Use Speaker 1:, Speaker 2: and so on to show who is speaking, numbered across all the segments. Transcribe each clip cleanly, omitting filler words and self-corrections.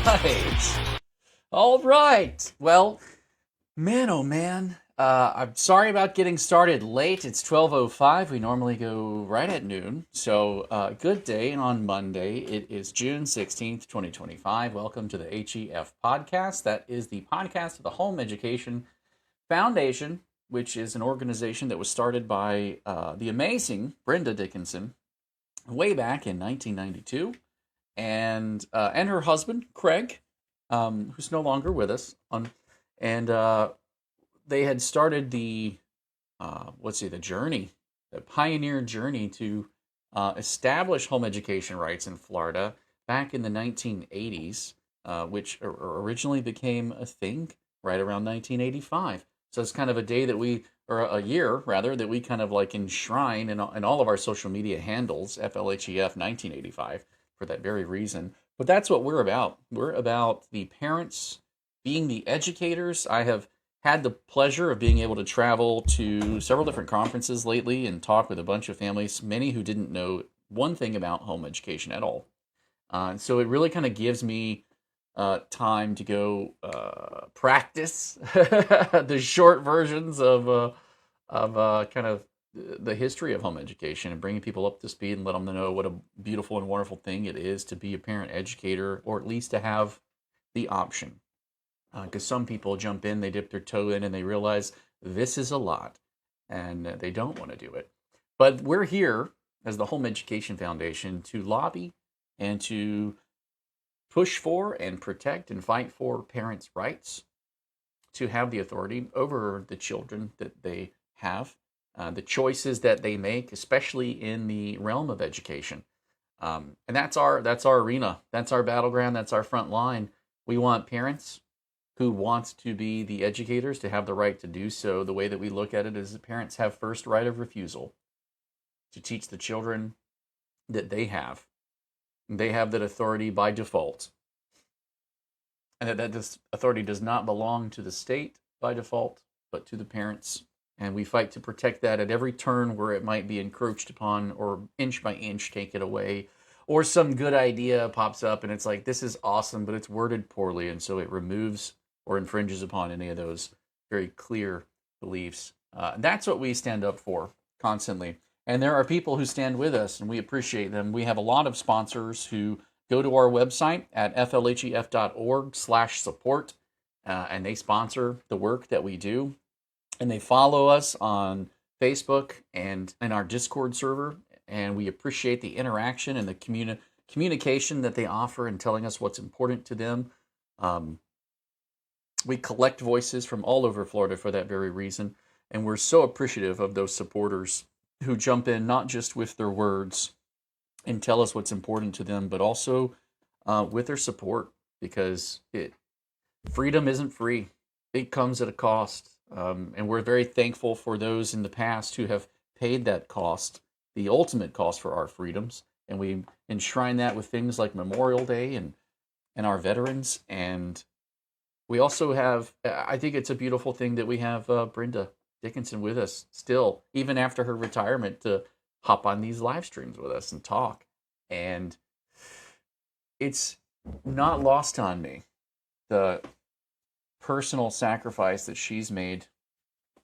Speaker 1: right. All right. Well, man, oh man. I'm sorry about getting started late. It's 12:05. We normally go right at noon. So, good day on Monday. It is June 16th, 2025. Welcome to the HEF podcast. That is the podcast of the Home Education Foundation, which is an organization that was started by the amazing Brenda Dickinson way back in 1992, and her husband Craig, who's no longer with us. And They had started the journey, the pioneer journey to establish home education rights in Florida back in the 1980s, which originally became a thing right around 1985. So it's kind of a day that or a year rather, that we kind of like enshrine in all of our social media handles, FLHEF 1985, for that very reason. But that's what we're about. We're about the parents being the educators. I have had the pleasure of being able to travel to several different conferences lately and talk with a bunch of families, many who didn't know one thing about home education at all. So it really kind of gives me time to go practice the short versions of kind of the history of home education and bringing people up to speed and let them know what a beautiful and wonderful thing it is to be a parent educator, or at least to have the option. Because some people jump in, they dip their toe in, and they realize this is a lot, and they don't want to do it. But we're here as the Home Education Foundation to lobby and to push for and protect and fight for parents' rights to have the authority over the children that they have, the choices that they make, especially in the realm of education. And that's our arena, that's our battleground, that's our front line. We want parents who wants to be the educators to have the right to do so. The way that we look at it is that parents have first right of refusal to teach the children that they have. They have that authority by default. And that this authority does not belong to the state by default, but to the parents. And we fight to protect that at every turn where it might be encroached upon, or inch by inch take it away. Or some good idea pops up and it's like, this is awesome, but it's worded poorly. And so it removes or infringes upon any of those very clear beliefs. That's what we stand up for constantly. And there are people who stand with us, and we appreciate them. We have a lot of sponsors who go to our website at flhef.org/support, and they sponsor the work that we do. And they follow us on Facebook and in our Discord server. And we appreciate the interaction and the communication that they offer in telling us what's important to them. We collect voices from all over Florida for that very reason. And we're so appreciative of those supporters who jump in not just with their words and tell us what's important to them, but also with their support, because freedom isn't free. It comes at a cost. And we're very thankful for those in the past who have paid that cost, the ultimate cost for our freedoms. And we enshrine that with things like Memorial Day and our veterans. And we also have, I think it's a beautiful thing that we have Brenda Dickinson with us still, even after her retirement, to hop on these live streams with us and talk. And it's not lost on me, the personal sacrifice that she's made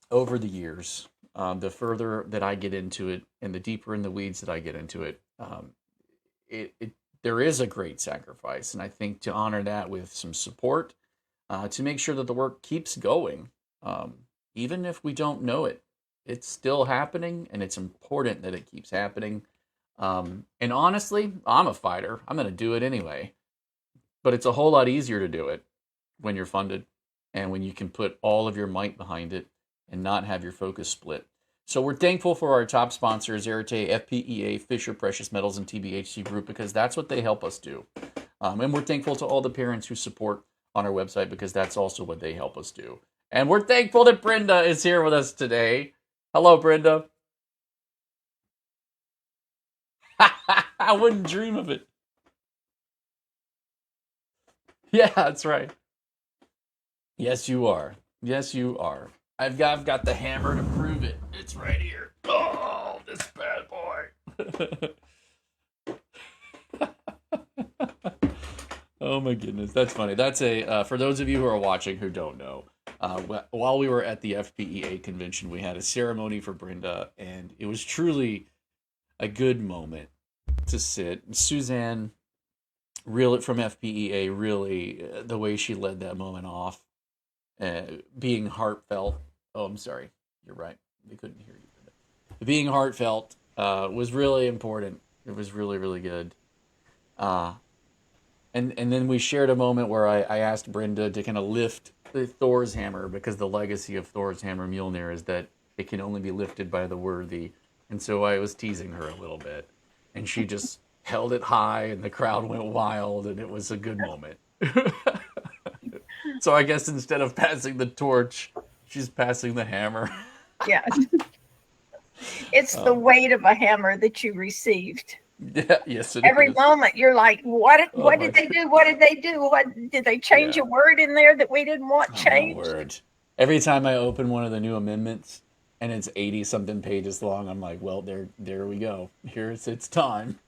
Speaker 1: over the years. The further that I get into it and the deeper in the weeds that I get into it, there is a great sacrifice. And I think to honor that with some support, to make sure that the work keeps going, even if we don't know it, it's still happening, and it's important that it keeps happening. And honestly, I'm a fighter. I'm going to do it anyway. But it's a whole lot easier to do it when you're funded and when you can put all of your might behind it and not have your focus split. So we're thankful for our top sponsors, Arete, FPEA, Fisher Precious Metals, and TBHC Group, because that's what they help us do. And we're thankful to all the parents who support on our website, because that's also what they help us do. And we're thankful that Brenda is here with us today. Hello, Brenda. I wouldn't dream of it. Yeah, that's right. Yes, you are. Yes, you are. I've got the hammer to prove it. It's right here. Oh, this bad boy. Oh my goodness, that's funny. That's a for those of you who are watching who don't know. While we were at the FPEA convention, we had a ceremony for Brenda, and it was truly a good moment to sit. Suzanne, real from FPEA, really the way she led that moment off, being heartfelt. Oh, I'm sorry, you're right. They couldn't hear you. Being heartfelt was really important. It was really really good. Uh, and then we shared a moment where I asked Brenda to kind of lift the Thor's hammer because the legacy of Thor's hammer Mjolnir is that it can only be lifted by the worthy. And so I was teasing her a little bit, and she just held it high, and the crowd went wild, and it was a good moment. So I guess instead of passing the torch, she's passing the hammer.
Speaker 2: Yeah. It's the
Speaker 1: Um,
Speaker 2: weight of a hammer that you received.
Speaker 1: yeah, yes, it
Speaker 2: Every
Speaker 1: is.
Speaker 2: moment you're like, what
Speaker 1: Oh
Speaker 2: what
Speaker 1: my,
Speaker 2: did they do? What did they do? What did they change
Speaker 1: yeah.
Speaker 2: a word in there that we didn't want
Speaker 1: Oh my
Speaker 2: changed?
Speaker 1: word. Every time I open one of the new amendments and it's 80 something pages long, I'm like, well, there we go. Here's it's time.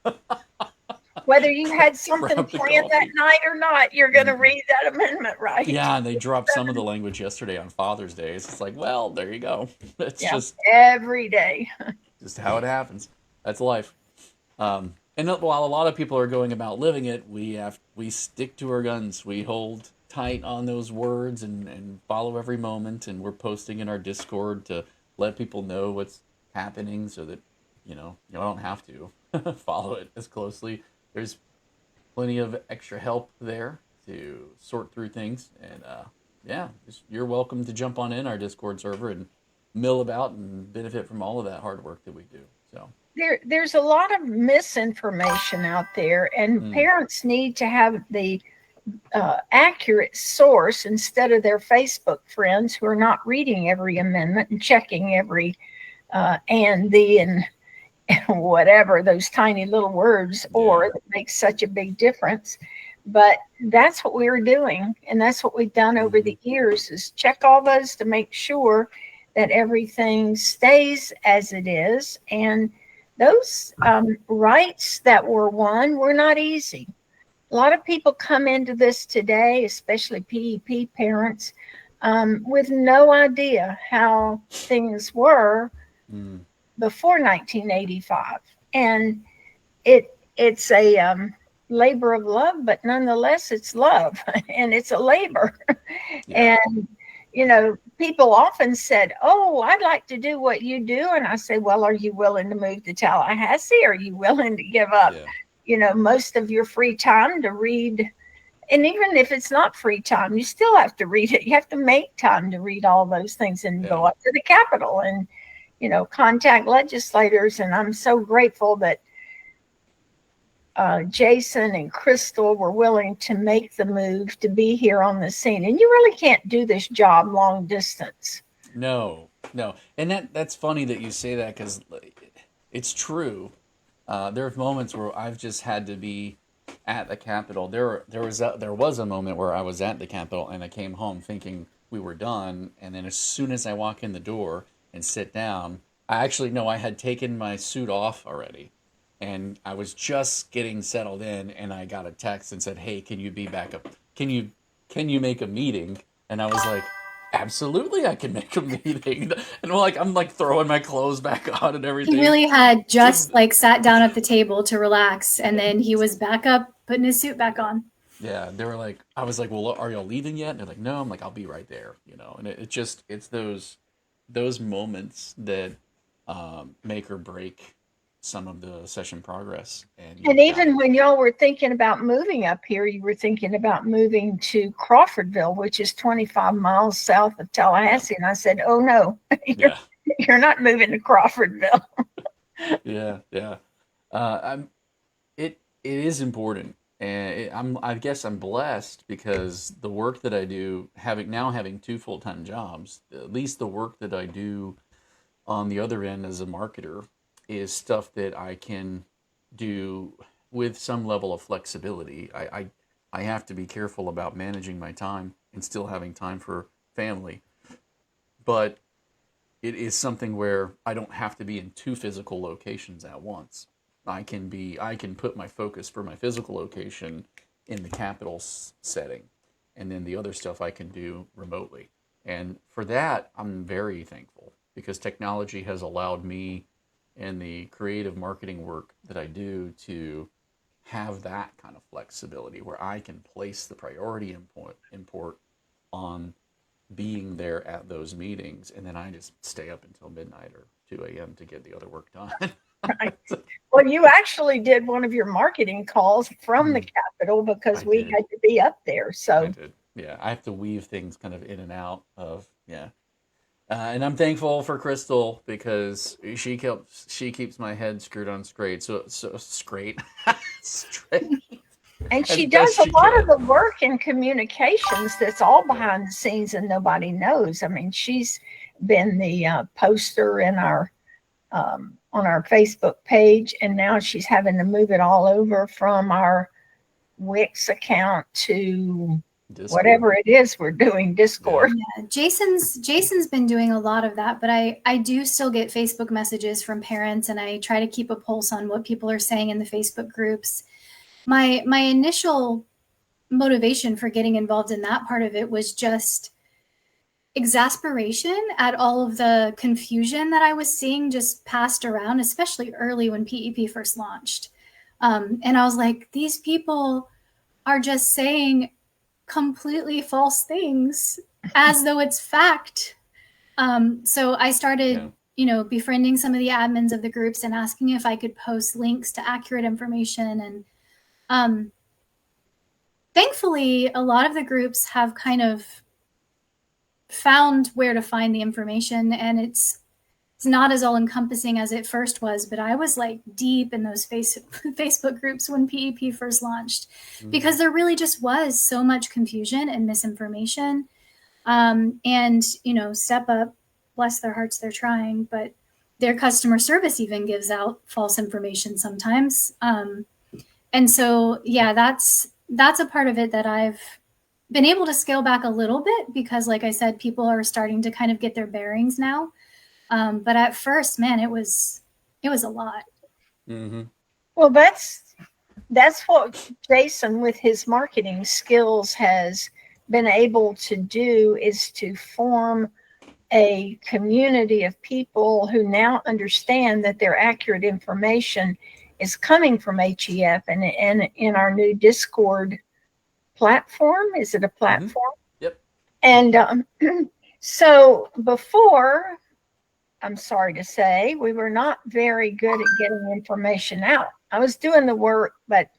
Speaker 2: Whether you had something
Speaker 1: Grab the
Speaker 2: planned that
Speaker 1: coffee.
Speaker 2: night or not, you're going to
Speaker 1: Mm-mm.
Speaker 2: read that amendment, right?
Speaker 1: Yeah, and they dropped some of the language yesterday on Father's Day. It's like, well, there you go. It's
Speaker 2: Yeah, every day.
Speaker 1: just how it happens. That's life. And while a lot of people are going about living it, we stick to our guns. We hold tight on those words and follow every moment. And we're posting in our Discord to let people know what's happening, so that you don't have to follow it as closely. There's plenty of extra help there to sort through things, and yeah, you're welcome to jump on in our Discord server and mill about and benefit from all of that hard work that we do. So.
Speaker 2: There's a lot of misinformation out there, and
Speaker 1: Mm,
Speaker 2: parents need to have the accurate source instead of their Facebook friends who are not reading every amendment and checking every and the and whatever those tiny little words
Speaker 1: yeah.
Speaker 2: or that makes such a big difference. But that's what we were doing, and that's what we've done over
Speaker 1: Hmm.
Speaker 2: the years is check all those to make sure that everything stays as it is. And those rights that were won were not easy. A lot of people come into this today, especially PEP parents, with no idea how things were
Speaker 1: Mm,
Speaker 2: before 1985, and it's a labor of love, but nonetheless, it's love, and it's a labor.
Speaker 1: yeah.
Speaker 2: And people often said, "Oh, I'd like to do what you do," and I say, "Well, are you willing to move to Tallahassee? Are you willing to give up,
Speaker 1: Yeah.
Speaker 2: most of your free time to read?" And even if it's not free time, you still have to read it. You have to make time to read all those things and
Speaker 1: Yeah.
Speaker 2: go up to the Capitol and contact legislators. And I'm so grateful that Jason and Crystal were willing to make the move to be here on the scene. And you really can't do this job long distance.
Speaker 1: No, no. And that's funny that you say that because it's true. There are moments where I've just had to be at the Capitol. There was a moment where I was at the Capitol and I came home thinking we were done, and then as soon as I walk in the door and sit down, I actually no, I had taken my suit off already, and I was just getting settled in, and I got a text and said, "Hey, can you be back up? Can you can you make a meeting?" And I was like, "Absolutely, I can make a meeting." And I'm like throwing my clothes back on and
Speaker 3: He
Speaker 1: everything.
Speaker 3: really had
Speaker 1: Just
Speaker 3: just like sat down at the table to relax, and then he was back up, putting his suit back on.
Speaker 1: yeah, they were like, I was like, "Well, are y'all leaving yet?" And they're like, "No." I'm like, "I'll be right there," And it's those moments that make or break some of the session progress, and
Speaker 2: And
Speaker 1: you've got
Speaker 2: even
Speaker 1: to.
Speaker 2: when y'all were thinking about moving up here, you were thinking about moving to Crawfordville, which is 25 miles south of
Speaker 1: Yeah,
Speaker 2: Tallahassee. And I said, "Oh no, you're
Speaker 1: yeah,
Speaker 2: you're not moving to Crawfordville."
Speaker 1: yeah, yeah. I'm it is important, and I guess I'm blessed because the work that I do, having two full-time jobs, at least the work that I do on the other end as a marketer is stuff that I can do with some level of flexibility. I have to be careful about managing my time and still having time for family, but it is something where I don't have to be in two physical locations at once. I can put my focus for my physical location in the capital setting, and then the other stuff I can do remotely. And for that, I'm very thankful because technology has allowed me in the creative marketing work that I do to have that kind of flexibility where I can place the priority import on being there at those meetings, and then I just stay up until midnight or 2 a.m. to get the other work done.
Speaker 2: Right. Well, you actually did one of your marketing calls from the
Speaker 1: Mm,
Speaker 2: Capitol because
Speaker 1: I
Speaker 2: we
Speaker 1: did.
Speaker 2: had to be up there.
Speaker 1: I
Speaker 2: So
Speaker 1: did. Yeah, I have to weave things kind of in and out of, yeah. And I'm thankful for Crystal because she keeps my head screwed on straight. So straight, straight
Speaker 2: and
Speaker 1: as
Speaker 2: she does
Speaker 1: best
Speaker 2: a
Speaker 1: she
Speaker 2: lot of
Speaker 1: can.
Speaker 2: the work in communications that's all
Speaker 1: Yeah.
Speaker 2: behind the scenes and nobody knows. I mean, she's been the poster in our on our Facebook page, and now she's having to move it all over from our Wix account to
Speaker 1: Discord.
Speaker 2: whatever it is we're doing,
Speaker 1: Yeah.
Speaker 2: Discord.
Speaker 3: Yeah, Jason's been doing a lot of that, but I do still get Facebook messages from parents, and I try to keep a pulse on what people are saying in the Facebook groups. My initial motivation for getting involved in that part of it was just exasperation at all of the confusion that I was seeing just passed around, especially early when PEP first launched. And I was like, these people are just saying completely false things as though it's fact. So I started,
Speaker 1: Yeah.
Speaker 3: befriending some of the admins of the groups and asking if I could post links to accurate information. And thankfully, a lot of the groups have kind of found where to find the information, and it's not as all encompassing as it first was, but I was like deep in those Facebook groups when PEP first launched because there really just was so much confusion and misinformation. And, Step Up, bless their hearts, they're trying, but their customer service even gives out false information sometimes. And so, yeah, that's a part of it that I've been able to scale back a little bit because, like I said, people are starting to kind of get their bearings now. But at first, man, it was a lot.
Speaker 1: Mm-hmm.
Speaker 2: Well, that's what Jason with his marketing skills has been able to do, is to form a community of people who now understand that their accurate information is coming from HEF and in our new Discord platform. Is it a platform?
Speaker 1: Yep.
Speaker 2: And so before, I'm sorry to say, we were not very good at getting information out. I was doing the work, but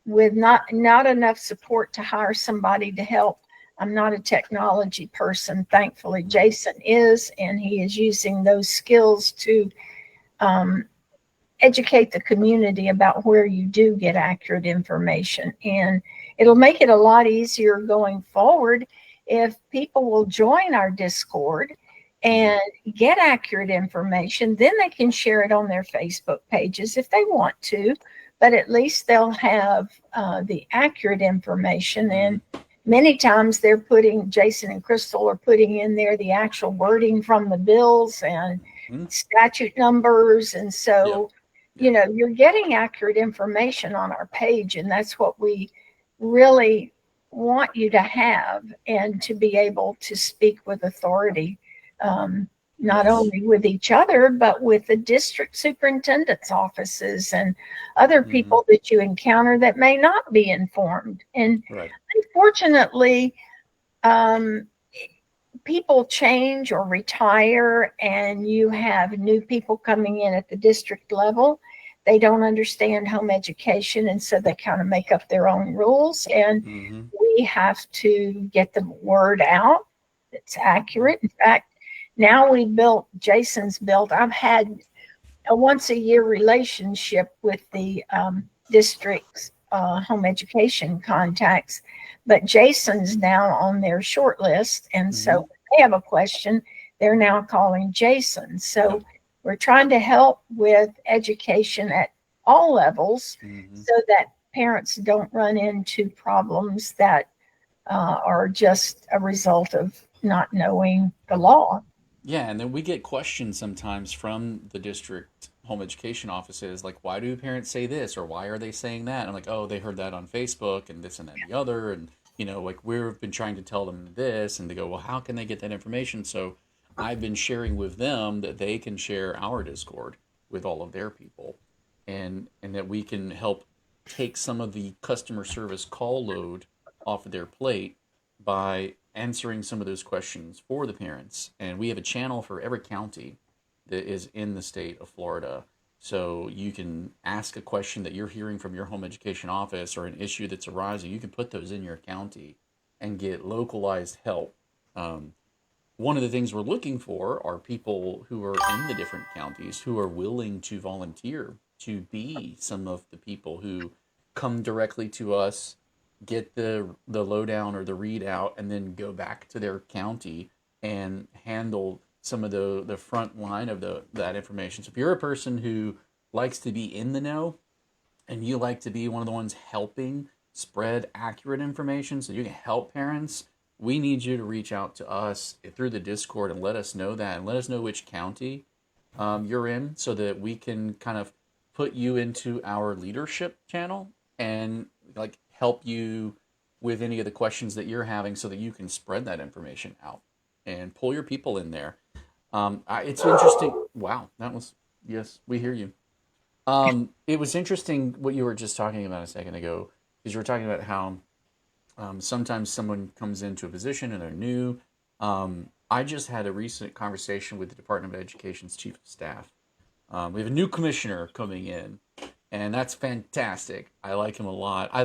Speaker 2: with not enough support to hire somebody to help. I'm not a technology person. Thankfully, Jason is, and he is using those skills to educate the community about where you do get accurate information. And it'll make it a lot easier going forward if people will join our Discord and get accurate information. Then they can share it on their Facebook pages if they want to, but at least they'll have the accurate information. And many times Jason and Crystal are putting in there the actual wording from the bills and statute numbers. And so, you're getting accurate information on our page, and that's what we really want you to have, and to be able to speak with authority. Not only with each other, but with the district superintendent's offices and other people that you encounter that may not be informed. And unfortunately, people change or retire, and you have new people coming in at the district level. They don't understand home education, and so they kind of make up their own rules. And we have to get the word out that's accurate. In fact, now Jason's built, I've had a once a year relationship with the district's home education contacts, but Jason's now on their short list. And so if they have a question, they're now calling Jason. So we're trying to help with education at all levels so that parents don't run into problems that are just a result of not knowing the law.
Speaker 1: Yeah, and then we get questions sometimes from the district home education offices, like, why do parents say this or why are they saying that? And I'm like, oh, they heard that on Facebook and this and that and the other. And, like we've been trying to tell them this. And they go, well, how can they get that information? So I've been sharing with them that they can share our Discord with all of their people, and that we can help take some of the customer service call load off of their plate by answering some of those questions for the parents. And we have a channel for every county that is in the state of Florida. So you can ask a question that you're hearing from your home education office or an issue that's arising. You can put those in your county and get localized help. One of the things we're looking for are people who are in the different counties who are willing to volunteer to be some of the people who come directly to us, get the lowdown or the readout, and then go back to their county and handle some of the front line of that information. So if you're a person who likes to be in the know and you like to be one of the ones helping spread accurate information so you can help parents, we need you to reach out to us through the Discord and let us know that, and let us know which county you're in so that we can kind of put you into our leadership channel and like help you with any of the questions that you're having so that you can spread that information out and pull your people in there. It's interesting. Wow, that was, yes, we hear you. It was interesting what you were just talking about a second ago, because you were talking about how sometimes someone comes into a position and they're new. I just had a recent conversation with the Department of Education's Chief of Staff. We have a new commissioner coming in, and that's fantastic. I like him a lot. I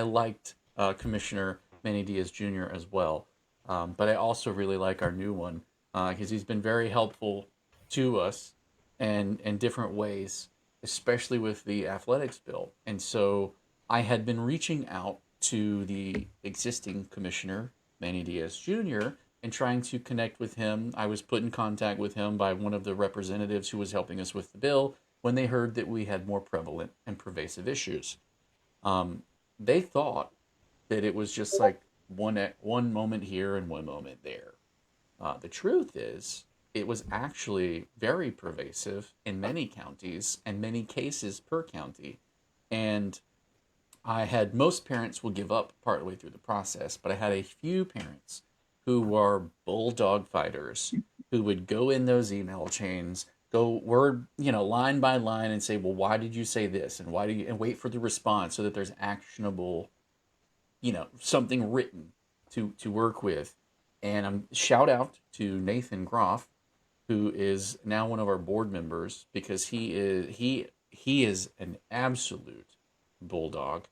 Speaker 1: liked Commissioner Manny Diaz Jr. as well, but I also really like our new one because he's been very helpful to us and in different ways, especially with the athletics bill. And so I had been reaching out to the existing commissioner, Manny Diaz Jr., and trying to connect with him. I was put in contact with him by one of the representatives who was helping us with the bill when they heard that we had more prevalent and pervasive issues. They thought that it was just like one moment here and one moment there. The truth is, it was actually very pervasive in many counties and many cases per county. And I had most parents will give up partway through the process, but I had a few parents who were bulldog fighters who would go in those email chains, go word, line by line and say, well, why did you say this? And and wait for the response so that there's actionable, something written to work with. And shout out to Nathan Groff, who is now one of our board members, because he is an absolute bulldog,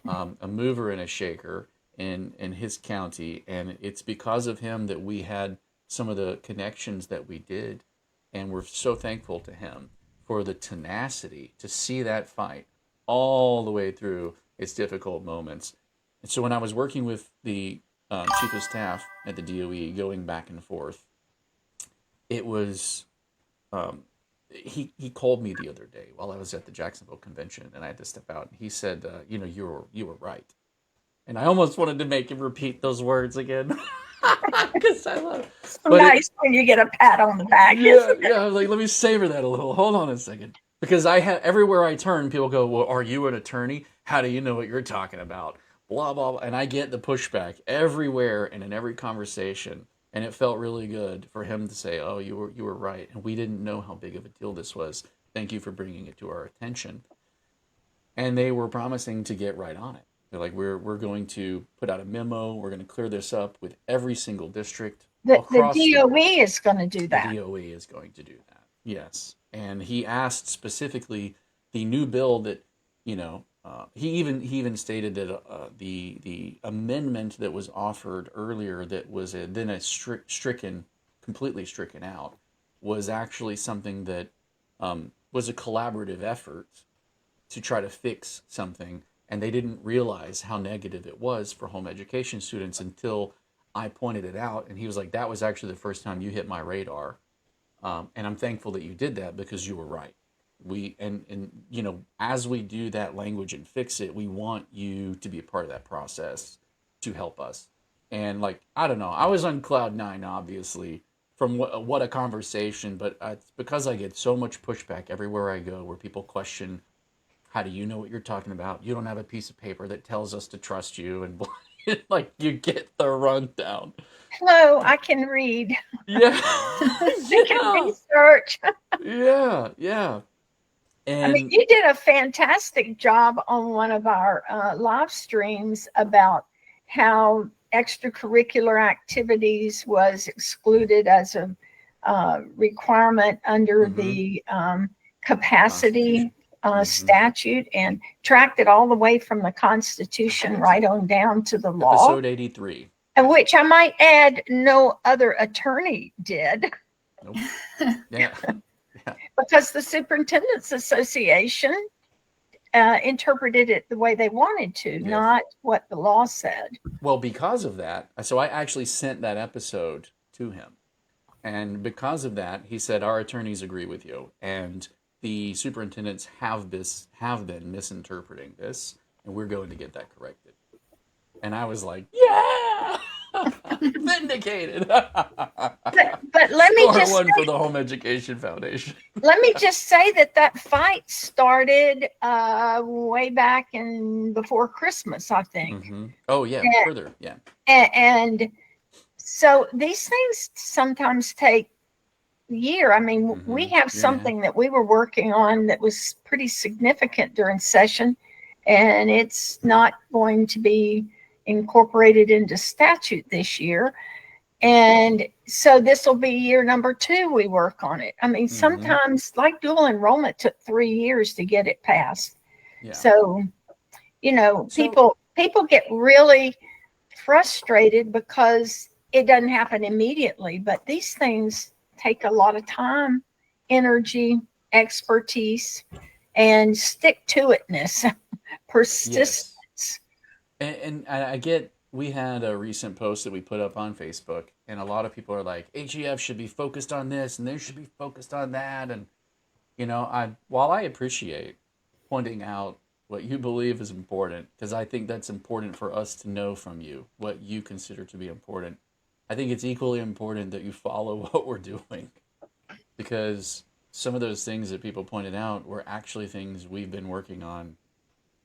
Speaker 1: a mover and a shaker in his county, and it's because of him that we had some of the connections that we did, and we're so thankful to him for the tenacity to see that fight all the way through its difficult moments. And so when I was working with the chief of staff at the DOE, going back and forth, it was he called me the other day while I was at the Jacksonville convention, and I had to step out. And he said, you were right. And I almost wanted to make him repeat those words again because I love it.
Speaker 2: So nice when you get a pat on the back.
Speaker 1: Yeah, I was like, let me savor that a little. Hold on a second. Because everywhere I turn, people go, well, are you an attorney? How do you know what you're talking about? Blah, blah, blah. And I get the pushback everywhere and in every conversation. And it felt really good for him to say, oh, you were right. And we didn't know how big of a deal this was. Thank you for bringing it to our attention. And they were promising to get right on it. They're like, we're going to put out a memo. We're going to clear this up with every single district.
Speaker 2: The DOE is going to do that.
Speaker 1: The DOE is going to do that, yes. And he asked specifically the new bill that, he even stated that the amendment that was offered earlier that was then completely stricken out, was actually something that was a collaborative effort to try to fix something. And they didn't realize how negative it was for home education students until I pointed it out. And he was like, that was actually the first time you hit my radar. And I'm thankful that you did that because you were right. As we do that language and fix it, we want you to be a part of that process to help us. And I don't know, I was on cloud nine, obviously, from what a conversation, but it's because I get so much pushback everywhere I go where people question, how do you know what you're talking about? You don't have a piece of paper that tells us to trust you, and like you get the rundown.
Speaker 2: Hello, I can read.
Speaker 1: Yeah.
Speaker 2: I can
Speaker 1: Yeah.
Speaker 2: research.
Speaker 1: Yeah. Yeah.
Speaker 2: I mean,
Speaker 1: And
Speaker 2: you did a fantastic job on one of our live streams about how extracurricular activities was excluded as a requirement under
Speaker 1: mhm,
Speaker 2: the capacity
Speaker 1: Constitution. Mhm.
Speaker 2: statute, and tracked it all the way from the Constitution right on down to the law,
Speaker 1: Episode 83.
Speaker 2: and which I might add, no other attorney did.
Speaker 1: Nope. Yeah. Yeah.
Speaker 2: Because the Superintendent's Association interpreted it the way they wanted to,
Speaker 1: Yes.
Speaker 2: not what the law said.
Speaker 1: Well, because of that, so I actually sent that episode to him. And because of that, he said, our attorneys agree with you. And the superintendents have been misinterpreting this, and we're going to get that corrected. And I was like, yeah! Vindicated.
Speaker 2: But let me
Speaker 1: Score
Speaker 2: just
Speaker 1: one for the Home Education Foundation.
Speaker 2: say that fight started way back in before Christmas, I think.
Speaker 1: Mm-hmm. Oh, yeah,
Speaker 2: and,
Speaker 1: further, yeah.
Speaker 2: and so these things sometimes take a year. I mean,
Speaker 1: Mm-hmm.
Speaker 2: we have something that we were working on that was pretty significant during session, and it's not going to be incorporated into statute this year. And so this will be year number 2 we work on it. I mean,
Speaker 1: Mhm.
Speaker 2: sometimes like dual enrollment took 3 years to get it passed.
Speaker 1: Yeah.
Speaker 2: So, you know,
Speaker 1: So-
Speaker 2: people get really frustrated because it doesn't happen immediately, but these things take a lot of time, energy, expertise, and stick-to-itness, persistence.
Speaker 1: Yes. And I get, we had a recent post that we put up on Facebook, and a lot of people are like, HEF should be focused on this, and they should be focused on that. And, you know, while I appreciate pointing out what you believe is important, because I think that's important for us to know from you, what you consider to be important, I think it's equally important that you follow what we're doing. Because some of those things that people pointed out were actually things we've been working on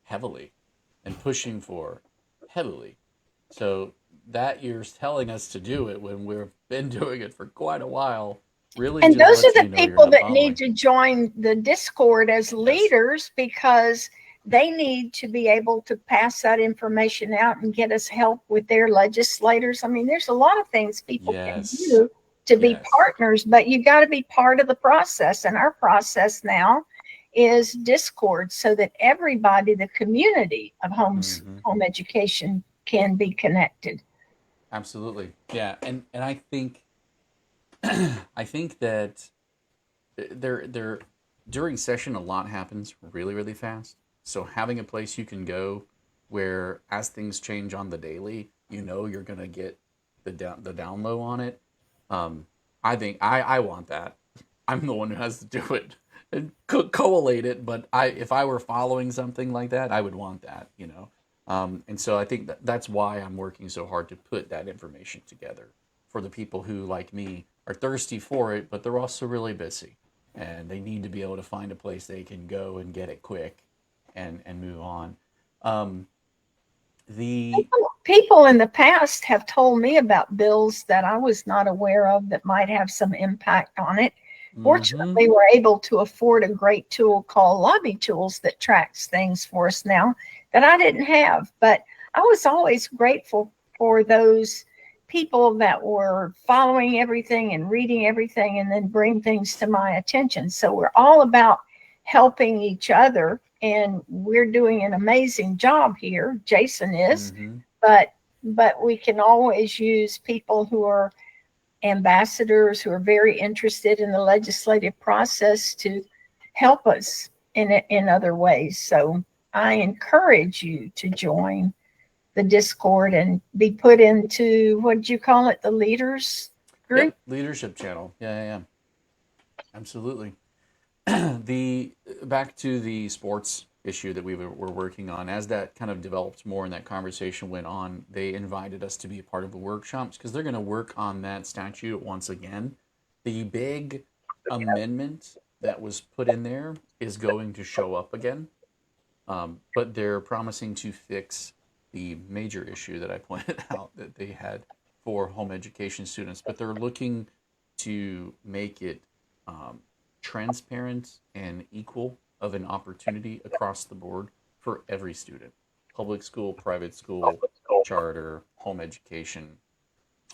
Speaker 1: heavily and pushing for heavily. So that you're telling us to do it when we've been doing it for quite a while, really.
Speaker 2: And
Speaker 1: just
Speaker 2: those are
Speaker 1: lets
Speaker 2: the
Speaker 1: me know you're
Speaker 2: people
Speaker 1: not
Speaker 2: that
Speaker 1: following.
Speaker 2: need to join the Discord as leaders, because they need to be able to pass that information out and get us help with their legislators. I mean, there's a lot of things people
Speaker 1: Yes.
Speaker 2: can do to be
Speaker 1: Yes.
Speaker 2: partners, but you got to be part of the process. And our process now is Discord, so that everybody, the community of home education, can be connected.
Speaker 1: Absolutely. Yeah. And I think I think that there during session a lot happens really, really fast. So having a place you can go where, as things change on the daily, you know you're gonna get the down low on it. I think I want that. I'm the one who has to do it and collate it. But if I were following something like that, I would want that. You know. And so I think that's why I'm working so hard to put that information together for the people who, like me, are thirsty for it, but they're also really busy, and they need to be able to find a place they can go and get it quick and move on.
Speaker 2: People in the past have told me about bills that I was not aware of that might have some impact on it. Fortunately, we're able to afford a great tool called Lobby Tools that tracks things for us now that I didn't have. But I was always grateful for those people that were following everything and reading everything and then bring things to my attention. So we're all about helping each other, and we're doing an amazing job here. Jason is, but we can always use people who are ambassadors, who are very interested in the legislative process, to help us in other ways. So I encourage you to join the Discord and be put into, what did you call it, the leaders group?
Speaker 1: Yep, leadership channel. Yeah. Absolutely. Back to the sports issue that we were working on. As that kind of developed more and that conversation went on, they invited us to be a part of the workshops, because they're going to work on that statute once again The big amendment that was put in there is going to show up again, but they're promising to fix the major issue that I pointed out that they had for home education students. But they're looking to make it transparent and equal of an opportunity across the board for every student: public school, private school, charter, home education,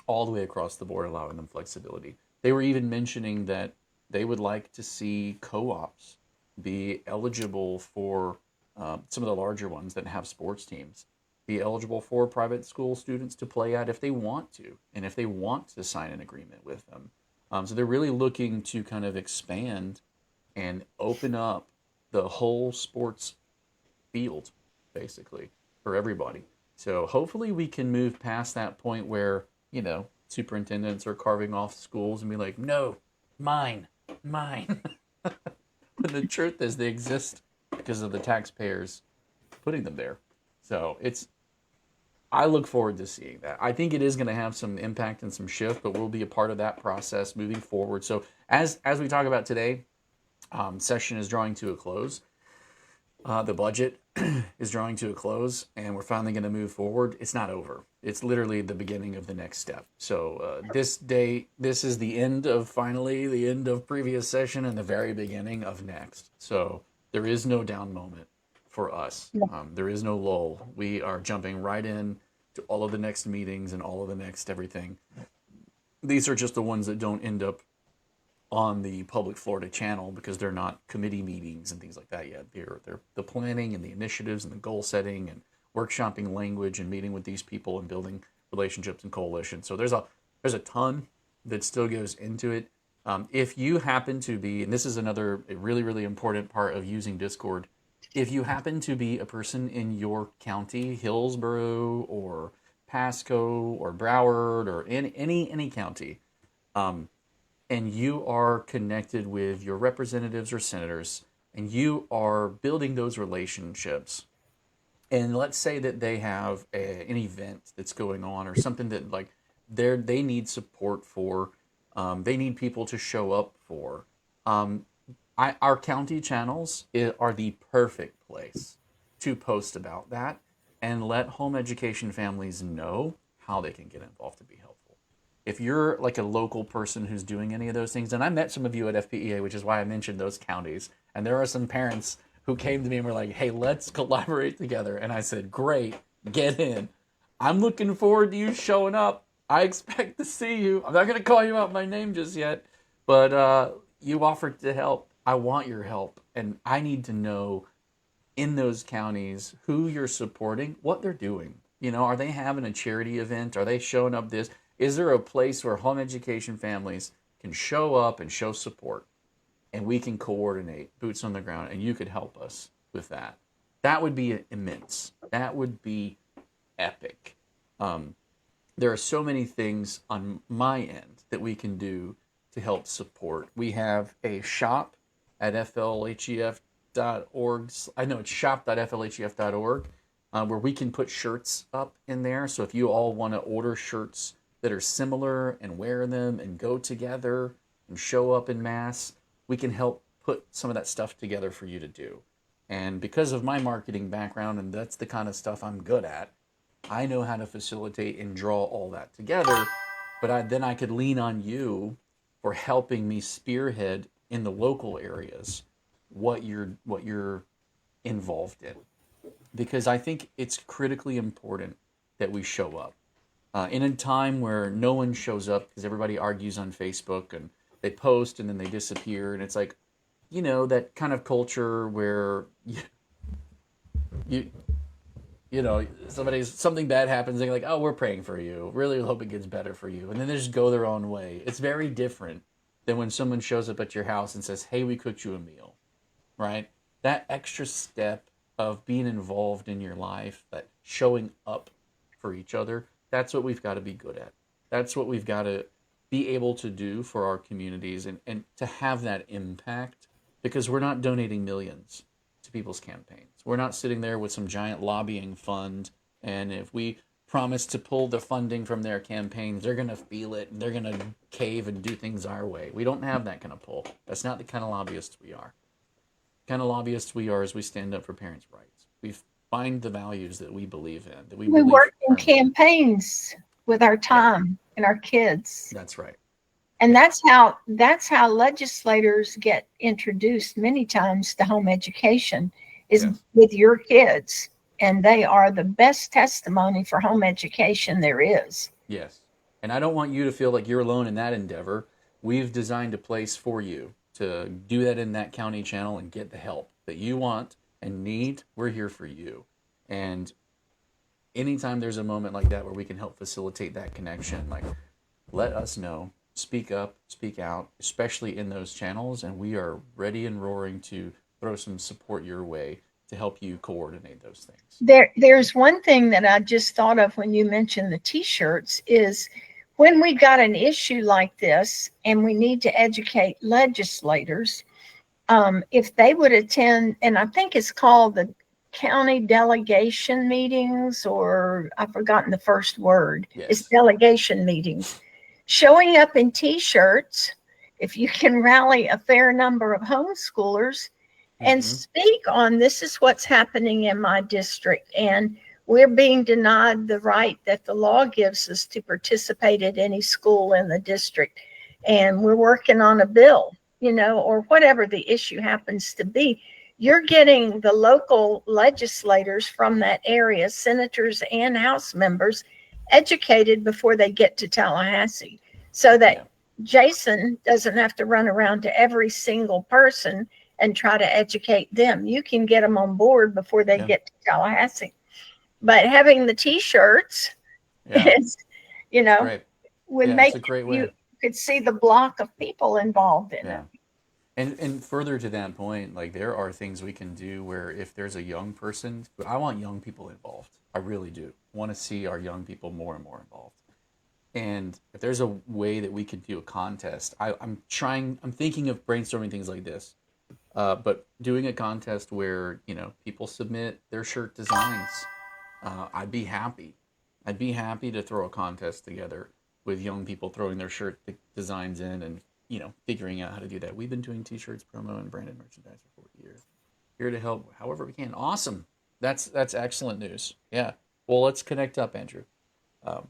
Speaker 1: all the way across the board, allowing them flexibility. They were even mentioning that they would like to see co-ops be eligible for some of the larger ones that have sports teams, be eligible for private school students to play at if they want to, and if they want to sign an agreement with them. So they're really looking to kind of expand and open up the whole sports field, basically, for everybody. So hopefully we can move past that point where, superintendents are carving off schools and be like, no, mine, mine. But the truth is they exist because of the taxpayers putting them there. So I look forward to seeing that. I think it is going to have some impact and some shift, but we'll be a part of that process moving forward. So as we talk about today, session is drawing to a close. The budget is drawing to a close, and we're finally going to move forward. It's not over. It's literally the beginning of the next step. So this is the end of previous session and the very beginning of next. So there is no down moment for us. There is no lull. We are jumping right in to all of the next meetings and all of the next everything. These are just the ones that don't end up on the Public Florida channel because they're not committee meetings and things like that yet. They're the planning and the initiatives and the goal setting and workshopping language and meeting with these people and building relationships and coalitions. So there's a ton that still goes into it. If you happen to be, and this is another really, really important part of using Discord, if you happen to be a person in your county, Hillsborough or Pasco or Broward or in any county, and you are connected with your representatives or senators, and you are building those relationships, and let's say that they have an event that's going on or something that like they need support for, they need people to show up for. Our county channels are the perfect place to post about that and let home education families know how they can get involved to be helpful. If you're like a local person who's doing any of those things, and I met some of you at FPEA, which is why I mentioned those counties, and there are some parents who came to me and were like, hey, let's collaborate together. And I said, great, get in. I'm looking forward to you showing up. I expect to see you. I'm not going to call you out by name just yet, but you offered to help. I want your help, and I need to know in those counties who you're supporting, what they're doing. Are they having a charity event? Are they showing up this? Is there a place where home education families can show up and show support, and we can coordinate boots on the ground, and you could help us with that? That would be immense. That would be epic. There are so many things on my end that we can do to help support. We have a shop at flhef.org. I know it's shop.flhef.org, where we can put shirts up in there. So if you all want to order shirts that are similar and wear them and go together and show up in mass, we can help put some of that stuff together for you to do. And because of my marketing background, and that's the kind of stuff I'm good at, I know how to facilitate and draw all that together. But then I could lean on you for helping me spearhead in the local areas what you're involved in. Because I think it's critically important that we show up. In a time where no one shows up because everybody argues on Facebook and they post and then they disappear, and it's like, that kind of culture where something bad happens, they're like, oh, we're praying for you, really hope it gets better for you, and then they just go their own way. It's very different than when someone shows up at your house and says, hey, we cooked you a meal, right? That extra step of being involved in your life, that showing up for each other, that's what we've got to be good at. That's what we've got to be able to do for our communities and to have that impact, because we're not donating millions to people's campaigns. We're not sitting there with some giant lobbying fund, and if we promise to pull the funding from their campaigns. They're going to feel it, and they're going to cave and do things our way. We don't have that kind of pull. That's not the kind of lobbyists we are. The kind of lobbyists we are is we stand up for parents' rights. We find the values that we believe in, that we
Speaker 2: We
Speaker 1: believe
Speaker 2: work in
Speaker 1: firmly.
Speaker 2: campaigns with our time and our kids.
Speaker 1: That's right.
Speaker 2: And that's how legislators get introduced many times to home education is
Speaker 1: Yes.
Speaker 2: with your kids. And they are the best testimony for home education there is.
Speaker 1: Yes. And I don't want you to feel like you're alone in that endeavor. We've designed a place for you to do that in that county channel and get the help that you want and need. We're here for you. And anytime there's a moment like that where we can help facilitate that connection, like, let us know. Speak up, speak out, especially in those channels, and we are ready and roaring to throw some support your way to help you coordinate those things.
Speaker 2: There's one thing that I just thought of when you mentioned the t-shirts is when we got an issue like this and we need to educate legislators, if they would attend, and I think it's called the county delegation meetings, or I've forgotten the first word.
Speaker 1: Yes.
Speaker 2: It's delegation meetings. Showing up in t-shirts, if you can rally a fair number of homeschoolers and speak on this is what's happening in my district, and we're being denied the right that the law gives us to participate at any school in the district, and we're working on a bill, or whatever the issue happens to be. You're getting the local legislators from that area, senators and House members, educated before they get to Tallahassee, so that Jason doesn't have to run around to every single person and try to educate them. You can get them on board before they get to Tallahassee. But having the t-shirts is, would make you could see the block of people involved in it.
Speaker 1: And further to that point, like, there are things we can do where if there's a young person, I want young people involved. I really do. I want to see our young people more and more involved. And if there's a way that we could do a contest, I'm thinking of brainstorming things like this. But doing a contest where, people submit their shirt designs, I'd be happy. I'd be happy to throw a contest together with young people throwing their shirt designs in and, figuring out how to do that. We've been doing t-shirts, promo, and branded merchandise for 40 years. Here to help however we can. Awesome. That's excellent news. Yeah. Well, let's connect up, Andrew.
Speaker 2: If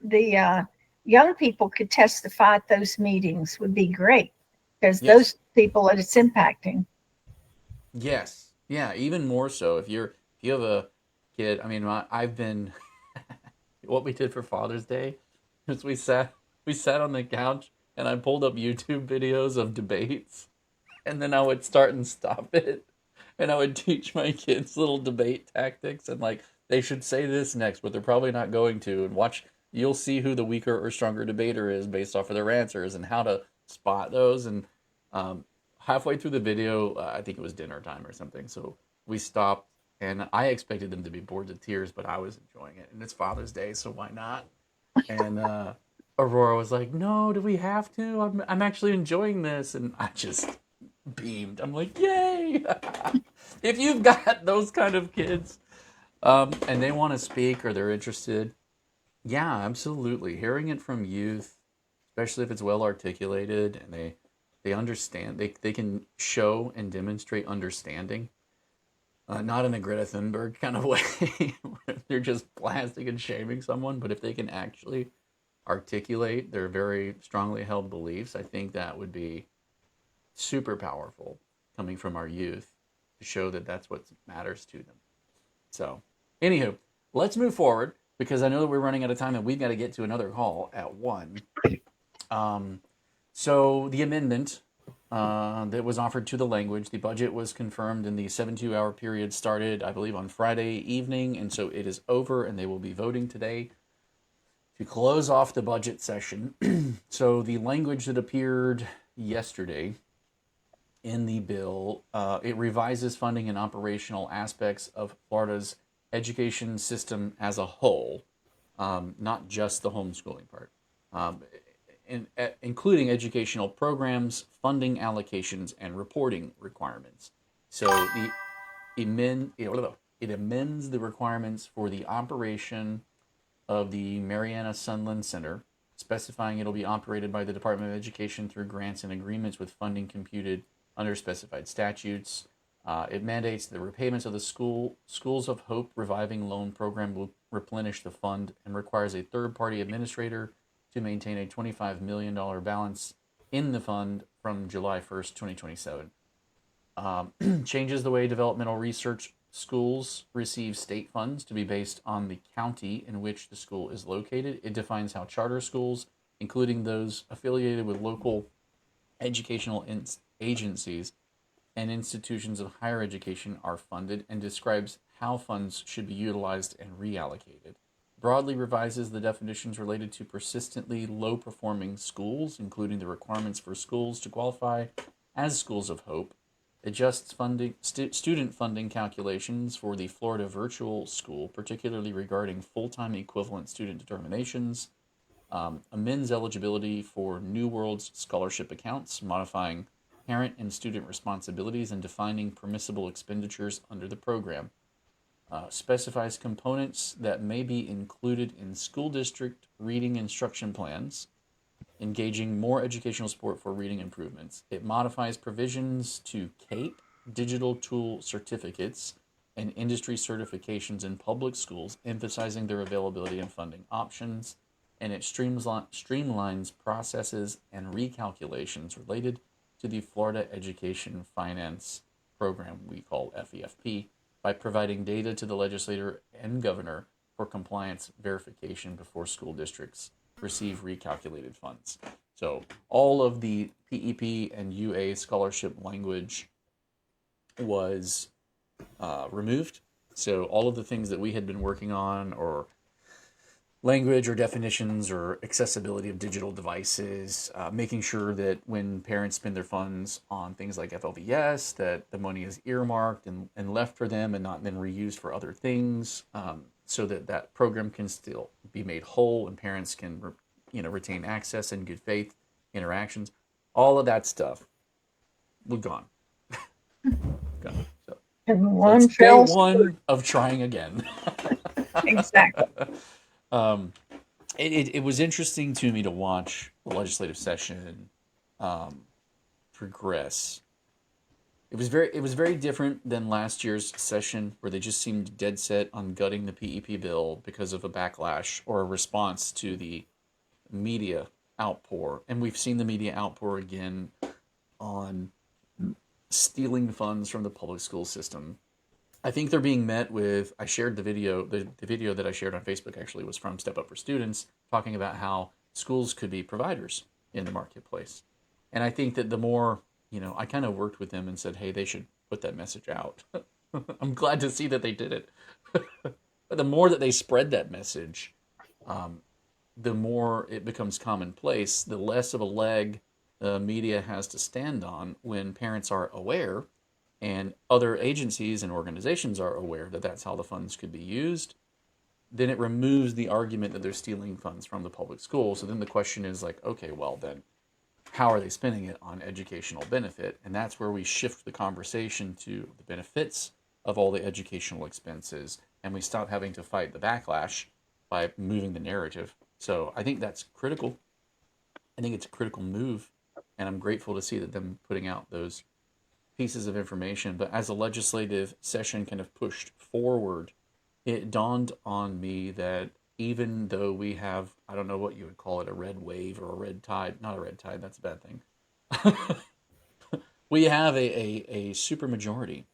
Speaker 2: the young people could testify at those meetings would be great, because those people that it's impacting.
Speaker 1: Yes. Yeah. Even more so if you have a kid. I mean, I've been, what we did for Father's Day is we sat on the couch and I pulled up YouTube videos of debates, and then I would start and stop it, and I would teach my kids little debate tactics, and like, they should say this next, but they're probably not going to, and watch, you'll see who the weaker or stronger debater is based off of their answers and how to spot those. And halfway through the video, I think it was dinner time or something, so we stopped, and I expected them to be bored to tears, but I was enjoying it, and it's Father's Day, so why not? And Aurora was like, no, do we have to? I'm actually enjoying this. And I just beamed. I'm like, yay! If you've got those kind of kids and they want to speak or they're interested, yeah, absolutely. Hearing it from youth, especially if it's well articulated and they understand, they can show and demonstrate understanding. Not in a Greta Thunberg kind of way, where they're just blasting and shaming someone, but if they can actually articulate their very strongly held beliefs, I think that would be super powerful coming from our youth to show that that's what matters to them. So, anywho, let's move forward, because I know that we're running out of time and we've got to get to another call at 1. So the amendment that was offered to the language, the budget was confirmed, and the 72-hour period started, I believe, on Friday evening, and so it is over, and they will be voting today to close off the budget session. So the language that appeared yesterday in the bill, it revises funding and operational aspects of Florida's education system as a whole, not just the homeschooling part. Including educational programs, funding allocations, and reporting requirements. So the It amends the requirements for the operation of the Mariana Sunland Center, specifying it'll be operated by the Department of Education through grants and agreements with funding computed under specified statutes. It mandates the repayments of the Schools of Hope Reviving Loan Program will replenish the fund and requires a third-party administrator to maintain a $25 million balance in the fund from July 1st, 2027. Changes the way developmental research schools receive state funds to be based on the county in which the school is located. It defines how charter schools, including those affiliated with local educational agencies and institutions of higher education, are funded, and describes how funds should be utilized and reallocated. Broadly revises the definitions related to persistently low-performing schools, including the requirements for schools to qualify as schools of hope. Adjusts student funding calculations for the Florida Virtual School, particularly regarding full-time equivalent student determinations. Amends eligibility for New World's scholarship accounts, modifying parent and student responsibilities and defining permissible expenditures under the program. Specifies components that may be included in school district reading instruction plans, engaging more educational support for reading improvements. It modifies provisions to CAPE, digital tool certificates, and industry certifications in public schools, emphasizing their availability and funding options. And it streamlines processes and recalculations related to the Florida Education Finance Program we call FEFP by providing data to the legislator and governor for compliance verification before school districts receive recalculated funds. So all of the PEP and UA scholarship language was removed. So all of the things that we had been working on, or language or definitions or accessibility of digital devices, making sure that when parents spend their funds on things like FLVS, that the money is earmarked and left for them and not then reused for other things, so that that program can still be made whole and parents can retain access and good faith interactions. All of that stuff, we're gone. Gone. So
Speaker 2: And
Speaker 1: it's day one of trying again.
Speaker 2: Exactly.
Speaker 1: It was interesting to me to watch the legislative session progress. It was very different than last year's session, where they just seemed dead set on gutting the PEP bill because of a backlash or a response to the media outpour. And we've seen the media outpour again on stealing funds from the public school system. I think they're being met with, I shared the video, the video that I shared on Facebook actually was from Step Up for Students, talking about how schools could be providers in the marketplace. And I think that the more, I kind of worked with them and said, hey, they should put that message out. I'm glad to see that they did it. But the more that they spread that message, the more it becomes commonplace, the less of a leg the media has to stand on when parents are aware and other agencies and organizations are aware that that's how the funds could be used. Then it removes the argument that they're stealing funds from the public school. So then the question is like, okay, well then, how are they spending it on educational benefit? And that's where we shift the conversation to the benefits of all the educational expenses, and we stop having to fight the backlash by moving the narrative. So I think that's critical. I think it's a critical move, and I'm grateful to see that them putting out those pieces of information. But as a legislative session kind of pushed forward, it dawned on me that even though we have, I don't know what you would call it, a red wave or a red tide, not a red tide, that's a bad thing. We have a super majority,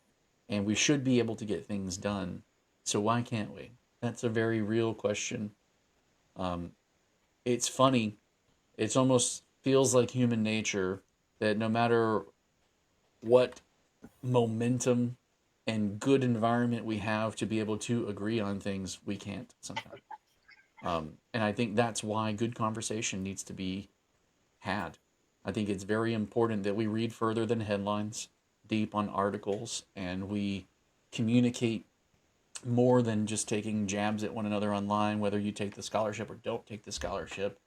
Speaker 1: and we should be able to get things done. So why can't we? That's a very real question. It's funny. It's almost feels like human nature that no matter what momentum and good environment we have to be able to agree on things, we can't sometimes. And I think that's why good conversation needs to be had. I think it's very important that we read further than headlines, deep on articles, and we communicate more than just taking jabs at one another online, whether you take the scholarship or don't take the scholarship.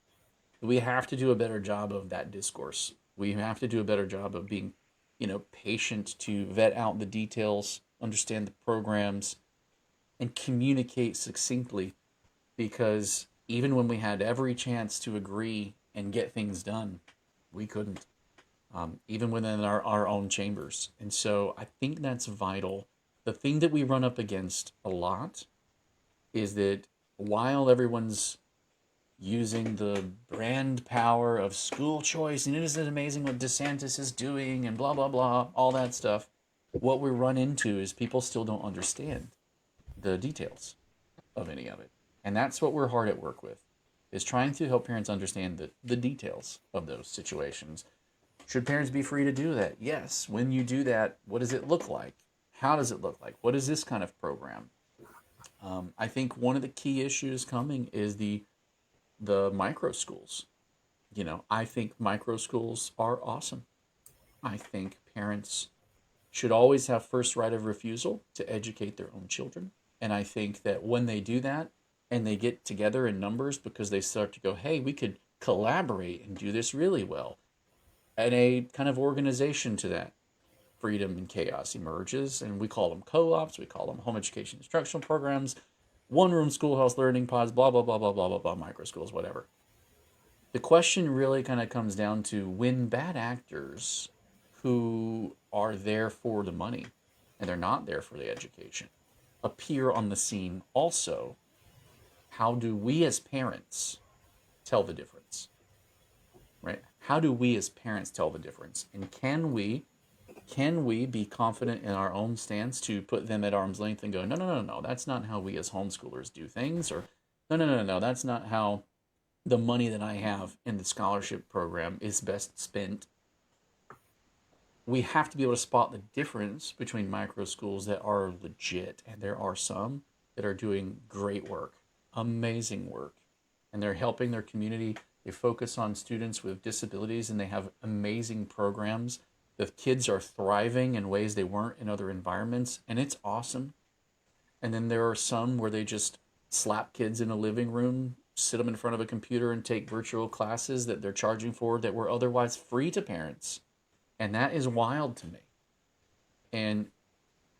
Speaker 1: We have to do a better job of that discourse. We have to do a better job of being, patient to vet out the details, understand the programs, and communicate succinctly, because even when we had every chance to agree and get things done, we couldn't, even within our own chambers. And so I think that's vital. The thing that we run up against a lot is that while everyone's using the brand power of school choice, and isn't it amazing what DeSantis is doing, and blah, blah, blah, all that stuff, what we run into is people still don't understand the details of any of it. And that's what we're hard at work with, is trying to help parents understand the details of those situations. Should parents be free to do that? Yes. When you do that, what does it look like? How does it look like? What is this kind of program? I think one of the key issues coming is the micro schools. You know, I think micro schools are awesome. I think parents should always have first right of refusal to educate their own children. And I think that when they do that and they get together in numbers because they start to go, hey, we could collaborate and do this really well, and a kind of organization to that, freedom and chaos emerges. And we call them co-ops, we call them home education instructional programs, one-room schoolhouse learning pods, blah, blah, blah, blah, blah, blah, blah, micro schools, whatever. The question really kind of comes down to, when bad actors who are there for the money and they're not there for the education appear on the scene also, how do we as parents tell the difference? Right? How do we as parents tell the difference? And can we be confident in our own stance to put them at arm's length and go, no, no, no, no, that's not how we as homeschoolers do things, or no, no, no, no, that's not how the money that I have in the scholarship program is best spent. We have to be able to spot the difference between micro schools that are legit, and there are some that are doing great work, amazing work, and they're helping their community. They focus on students with disabilities, and they have amazing programs. The kids are thriving in ways they weren't in other environments, and it's awesome. And then there are some where they just slap kids in a living room, sit them in front of a computer, and take virtual classes that they're charging for that were otherwise free to parents. And that is wild to me. And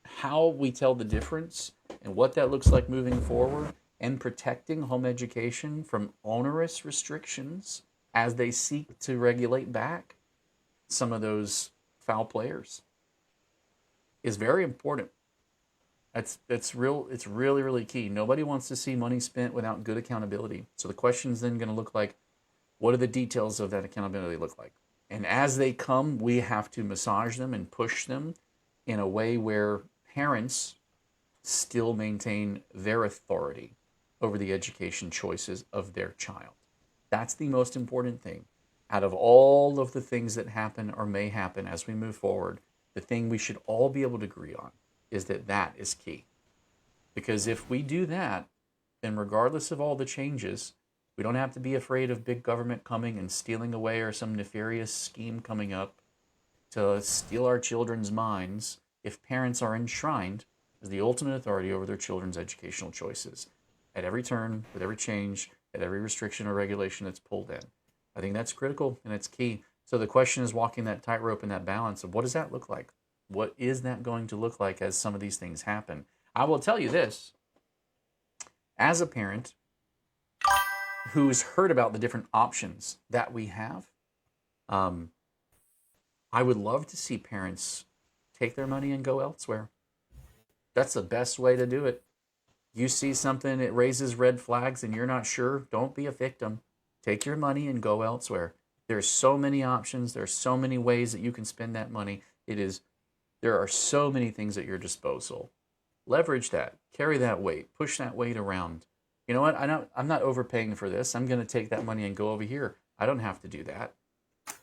Speaker 1: how we tell the difference and what that looks like moving forward, and protecting home education from onerous restrictions as they seek to regulate back some of those foul players, is very important. It's really, really key. Nobody wants to see money spent without good accountability. So the question is then going to look like, what do the details of that accountability look like? And as they come, we have to massage them and push them in a way where parents still maintain their authority over the education choices of their child. That's the most important thing. Out of all of the things that happen or may happen as we move forward, the thing we should all be able to agree on is that that is key. Because if we do that, then regardless of all the changes, we don't have to be afraid of big government coming and stealing away, or some nefarious scheme coming up to steal our children's minds, if parents are enshrined as the ultimate authority over their children's educational choices at every turn, with every change, at every restriction or regulation that's pulled in. I think that's critical and it's key. So the question is walking that tightrope and that balance of, what does that look like? What is that going to look like as some of these things happen? I will tell you this. As a parent who's heard about the different options that we have, I would love to see parents take their money and go elsewhere. That's the best way to do it. You see something, it raises red flags, and you're not sure, don't be a victim. Take your money and go elsewhere. There's so many options. There's so many ways that you can spend that money. There are so many things at your disposal. Leverage that. Carry that weight. Push that weight around. You know what? I'm not overpaying for this. I'm going to take that money and go over here. I don't have to do that.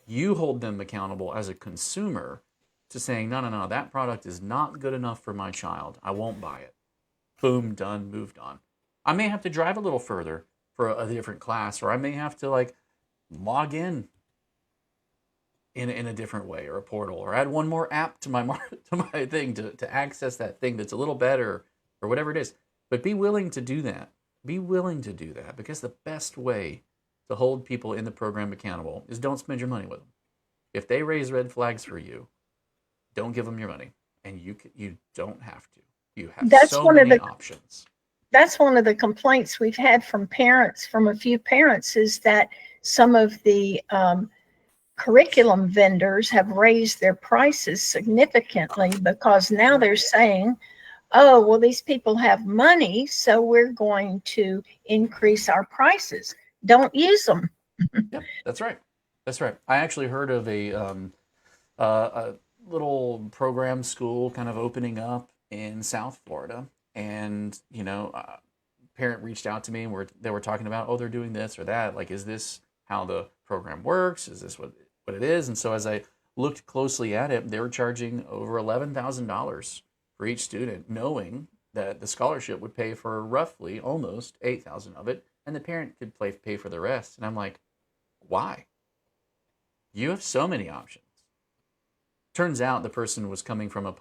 Speaker 1: You hold them accountable as a consumer to saying, no, no, no, that product is not good enough for my child. I won't buy it. Boom, done, moved on. I may have to drive a little further for a different class, or I may have to log in a different way, or a portal, or add one more app to my thing to access that thing that's a little better, or whatever it is. But be willing to do that. Be willing to do that, because the best way to hold people in the program accountable is don't spend your money with them. If they raise red flags for you, don't give them your money, and you don't have to. You have
Speaker 2: That's
Speaker 1: so
Speaker 2: one of
Speaker 1: many
Speaker 2: the
Speaker 1: options.
Speaker 2: that's one of the complaints we've had from parents, from a few parents, is that some of the curriculum vendors have raised their prices significantly because now they're saying, oh, well, these people have money, so we're going to increase our prices. Don't use them.
Speaker 1: Yep, that's right. That's right. I actually heard of a little program school kind of opening up in South Florida, and parent reached out to me and they were talking about, oh, they're doing this or that. Like, is this how the program works? Is this what it is? And so as I looked closely at it, they were charging over $11,000 for each student, knowing that the scholarship would pay for roughly almost 8,000 of it, and the parent could pay for the rest. And I'm like, why? You have so many options. Turns out the person was coming from a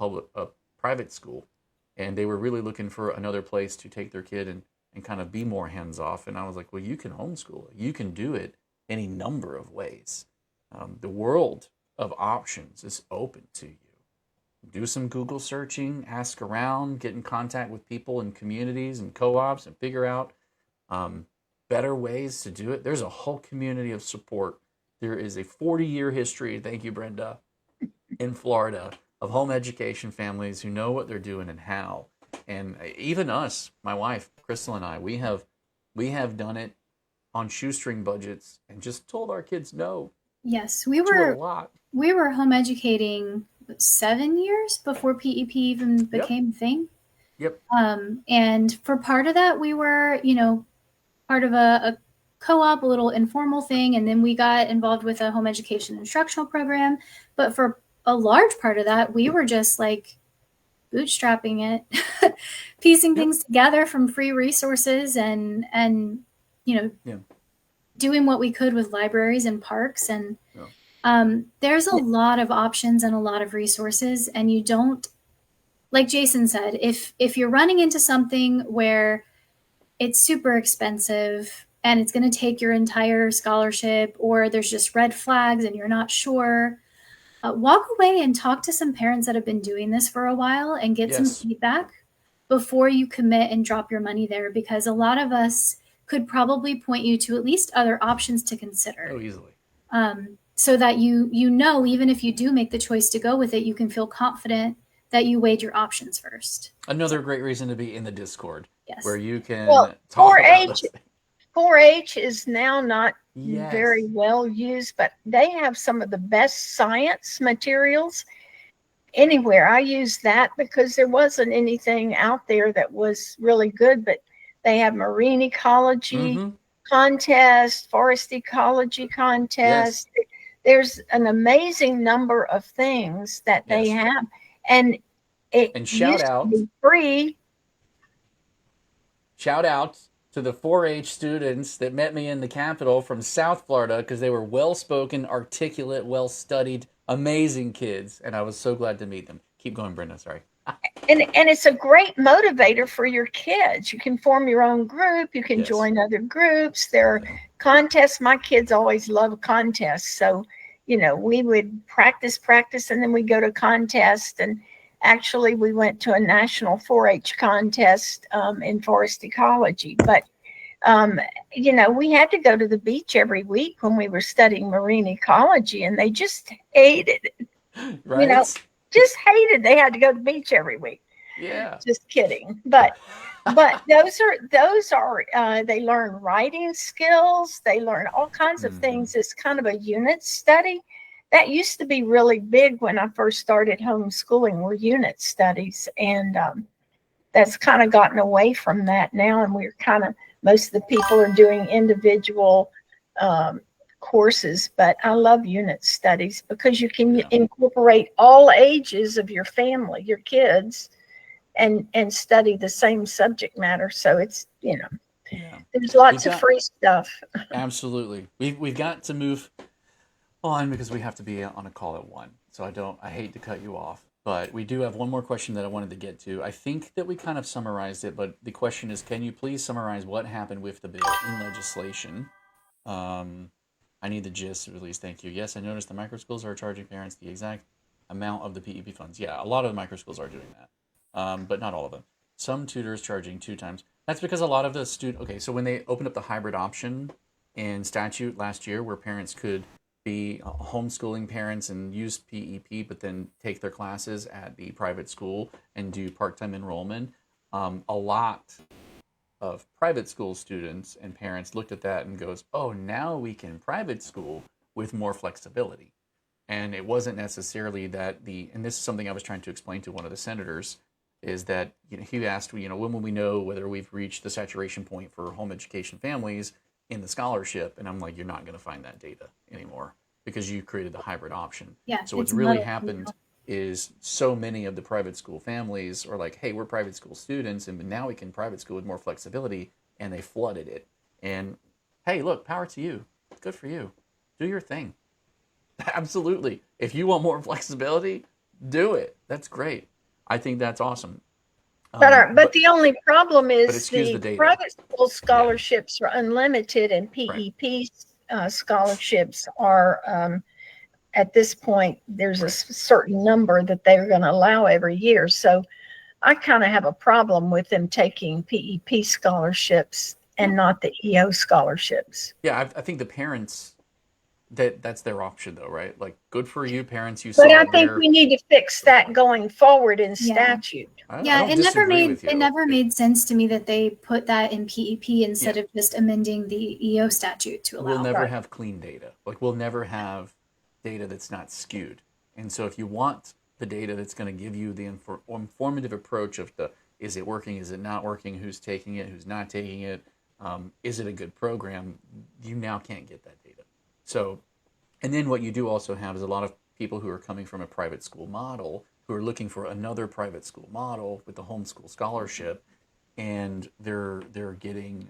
Speaker 1: private school, and they were really looking for another place to take their kid and kind of be more hands off. And I was like, well, you can homeschool it. You can do it any number of ways. The world of options is open to you. Do some Google searching, ask around, get in contact with people in communities and co-ops, and figure out better ways to do it. There's a whole community of support. There is a 40-year history, thank you, Brenda, in Florida, of home education families who know what they're doing and how. And even us, my wife, Crystal, and I, we have done it on shoestring budgets and just told our kids no
Speaker 3: Yes, we
Speaker 1: to a
Speaker 3: were
Speaker 1: lot.
Speaker 3: home educating 7 years before PEP even became a thing.
Speaker 1: Yep.
Speaker 3: And for part of that, we were, part of a co-op, a little informal thing, and then we got involved with a home education instructional program. But for a large part of that, we were just like bootstrapping it, piecing things together from free resources, and doing what we could with libraries and parks. And there's a lot of options and a lot of resources, and you don't, like Jason said, if you're running into something where it's super expensive and it's going to take your entire scholarship, or there's just red flags and you're not sure, walk away and talk to some parents that have been doing this for a while and get some feedback before you commit and drop your money there, because a lot of us could probably point you to at least other options to consider.
Speaker 1: Oh, easily.
Speaker 3: So that even if you do make the choice to go with it, you can feel confident that you weighed your options first.
Speaker 1: Another great reason to be in the Discord, where you can talk about this.
Speaker 2: 4-H is now not very well used, but they have some of the best science materials anywhere. I use that because there wasn't anything out there that was really good, but they have marine ecology contest, forest ecology contest.
Speaker 1: Yes.
Speaker 2: There's an amazing number of things that they have, and it
Speaker 1: shout
Speaker 2: used
Speaker 1: out
Speaker 2: to be free.
Speaker 1: Shout out to the 4-H students that met me in the Capitol from South Florida, because they were well-spoken, articulate, well-studied, amazing kids, and I was so glad to meet them. Keep going, Brenda. Sorry.
Speaker 2: And it's a great motivator for your kids. You can form your own group. You can join other groups. There are contests. My kids always love contests. So, we would practice, and then we go to contest. And actually, we went to a national 4-H contest in forest ecology. But, we had to go to the beach every week when we were studying marine ecology, and they just hated it.
Speaker 1: Right?
Speaker 2: Just hated they had to go to the beach every week.
Speaker 1: Yeah.
Speaker 2: Just kidding. But those are they learn writing skills. They learn all kinds of things. It's kind of a unit study. That used to be really big when I first started homeschooling, were unit studies. And that's kind of gotten away from that now. And most of the people are doing individual courses, but I love unit studies because you can incorporate all ages of your family, your kids, and study the same subject matter. So it's there's lots of free stuff.
Speaker 1: Absolutely. We've got to move on because we have to be on a call at 1. So I hate to cut you off, but we do have one more question that I wanted to get to. I think that we kind of summarized it, but the question is, can you please summarize what happened with the bill in legislation? I need the gist, at least. Thank you. Yes, I noticed the micro schools are charging parents the exact amount of the PEP funds. Yeah, a lot of the micro schools are doing that. but not all of them. Some tutors charging 2 times. That's because a lot of the student. Okay, so when they opened up the hybrid option in statute last year, where parents could be homeschooling parents and use PEP, but then take their classes at the private school and do part-time enrollment, a lot of private school students and parents looked at that and goes, oh, now we can private school with more flexibility. And it wasn't necessarily that and this is something I was trying to explain to one of the senators, is that he asked, when will we know whether we've reached the saturation point for home education families in the scholarship? And I'm like, you're not going to find that data anymore because you created the hybrid option.
Speaker 3: Yeah.
Speaker 1: So what's really happened is so many of the private school families are like, hey, we're private school students, and now we can private school with more flexibility, and they flooded it. And hey, look, power to you. Good for you. Do your thing. Absolutely. If you want more flexibility, do it. That's great. I think that's awesome.
Speaker 2: But the only problem is
Speaker 1: the
Speaker 2: the private school scholarships are unlimited, and PEP scholarships are, at this point, there's a certain number that they're going to allow every year. So I kind of have a problem with them taking PEP scholarships and not the EO scholarships.
Speaker 1: Yeah, I think the parents, that's their option though, right? Like, good for you, parents.
Speaker 2: But I think we need to fix that going forward in statute.
Speaker 3: It never made sense to me that they put that in PEP instead of just amending the EO statute to allow.
Speaker 1: We'll never have clean data. Like, we'll never have data that's not skewed. And so if you want the data that's going to give you the informative approach of is it working, is it not working, who's taking it, who's not taking it, is it a good program, you now can't get that data. So, and then what you do also have is a lot of people who are coming from a private school model who are looking for another private school model with the homeschool scholarship, and they're getting,